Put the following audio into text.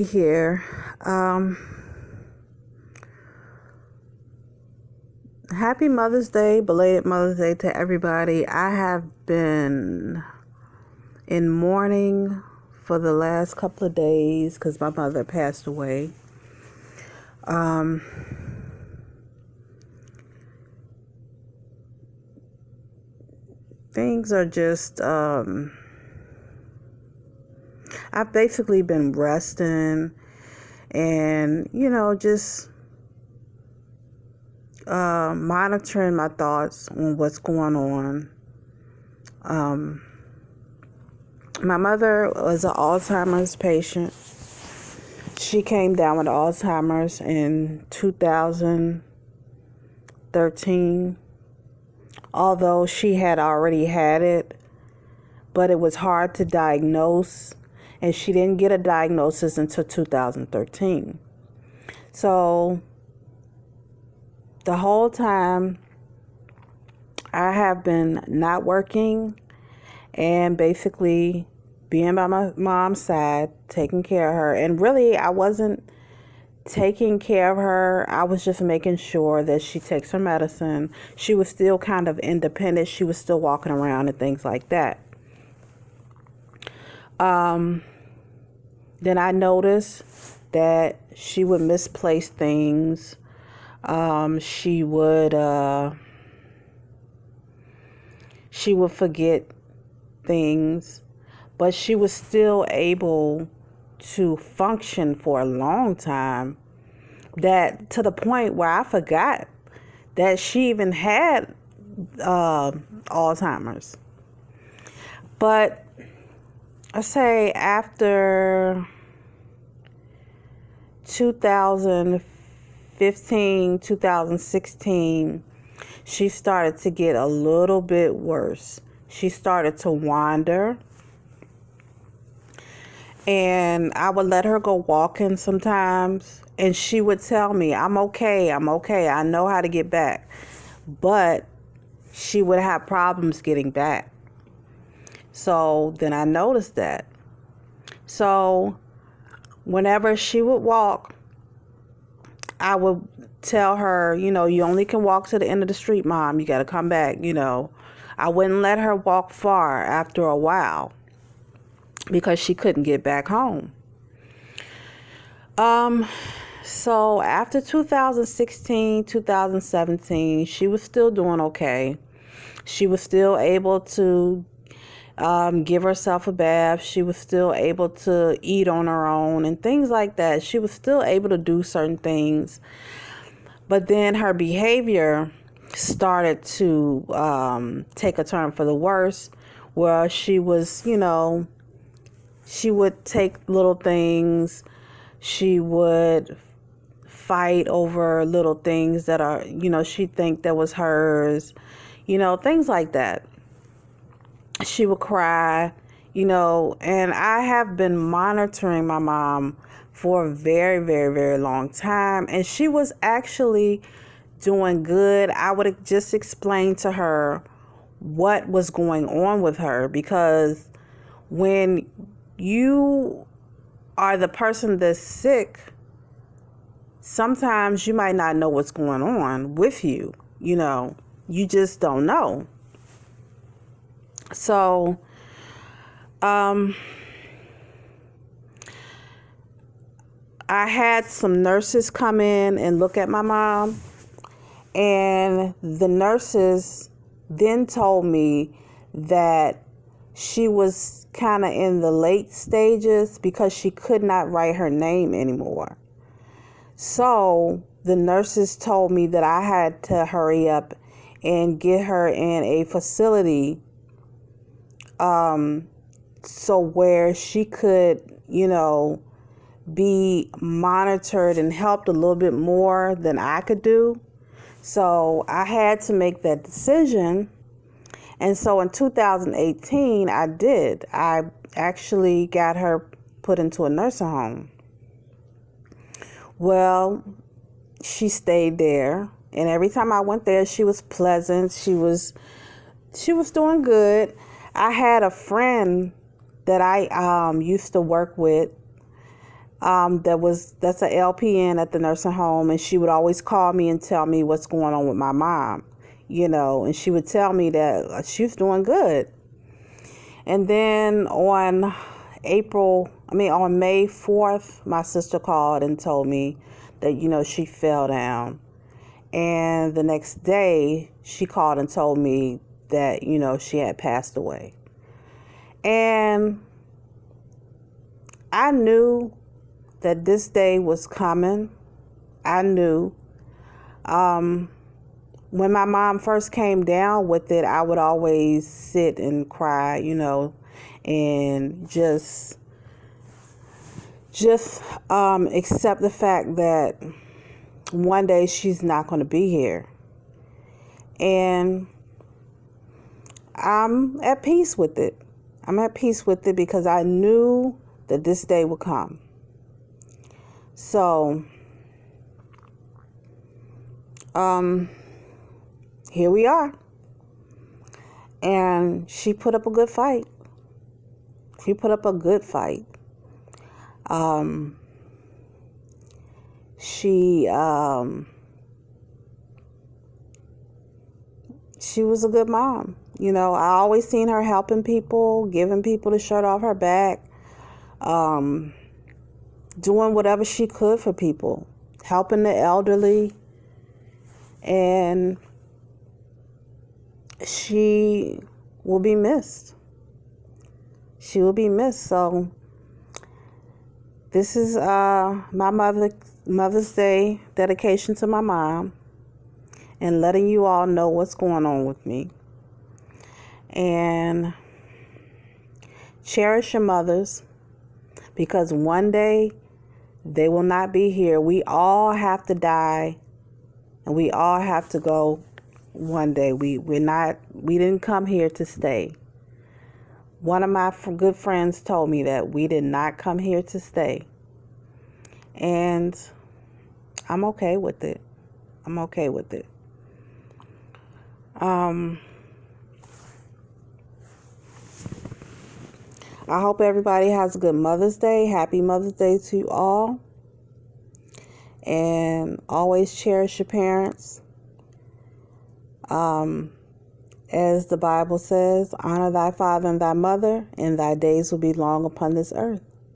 Here. Um, Happy Mother's Day, belated Mother's Day to everybody. I have been in mourning for the last couple of days because my mother passed away. Um, Things are just, I've basically been resting and, just monitoring my thoughts on what's going on. My mother was an Alzheimer's patient. She came down with Alzheimer's in 2013, although she had already had it, but it was hard to diagnose, and she didn't get a diagnosis until 2013. So the whole time I have been not working and basically being by my mom's side, taking care of her. And really, I wasn't taking care of her. I was just making sure that she takes her medicine. She was still kind of independent. She was still walking around and things like that. Then I noticed that she would misplace things. She would forget things, but she was still able to function for a long time, that to the point where I forgot that she even had Alzheimer's. But I say after 2015, 2016, she started to get a little bit worse. She started to wander. And I would let her go walking sometimes. And she would tell me, I'm okay. I know how to get back. But she would have problems getting back. So then I noticed that. So whenever she would walk, I would tell her, you only can walk to the end of the street, Mom. You got to come back, I wouldn't let her walk far after a while because she couldn't get back home. So after 2016, 2017, she was still doing okay. She was still able to give herself a bath. She was still able to eat on her own and things like that. She was still able to do certain things. But then her behavior started to take a turn for the worse, where she was, she would take little things. She would fight over little things that are, she think that was hers, things like that. She would cry, and I have been monitoring my mom for a very, very, very long time. And she was actually doing good. I would just explain to her what was going on with her, because when you are the person that's sick, sometimes you might not know what's going on with you. You just don't know. So, I had some nurses come in and look at my mom, and the nurses then told me that she was kind of in the late stages because she could not write her name anymore. So the nurses told me that I had to hurry up and get her in a facility, so where she could, be monitored and helped a little bit more than I could do. So I had to make that decision. And so in 2018, I did. I actually got her put into a nursing home. Well, she stayed there. And every time I went there, she was pleasant. She was doing good. I had a friend that I used to work with That's a LPN at the nursing home, and she would always call me and tell me what's going on with my mom, and she would tell me that she was doing good. And then on May 4th, my sister called and told me that, she fell down. And the next day, she called and told me that, she had passed away. And I knew that this day was coming. I knew. When my mom first came down with it, I would always sit and cry, and just accept the fact that one day she's not going to be here. And I'm at peace with it. I'm at peace with it because I knew that this day would come. So, here we are. And she put up a good fight. She put up a good fight. She was a good mom. I always seen her helping people, giving people the shirt off her back, doing whatever she could for people, helping the elderly. And she will be missed. She will be missed. So this is my Mother's Day dedication to my mom and letting you all know what's going on with me. And cherish your mothers, because one day they will not be here. We all have to die, and we all have to go one day. We didn't come here to stay. One of my good friends told me that we did not come here to stay. And I'm okay with it. I'm okay with it. I hope everybody has a good Mother's Day. Happy Mother's Day to you all. And always cherish your parents. As the Bible says, honor thy father and thy mother, and thy days will be long upon this earth.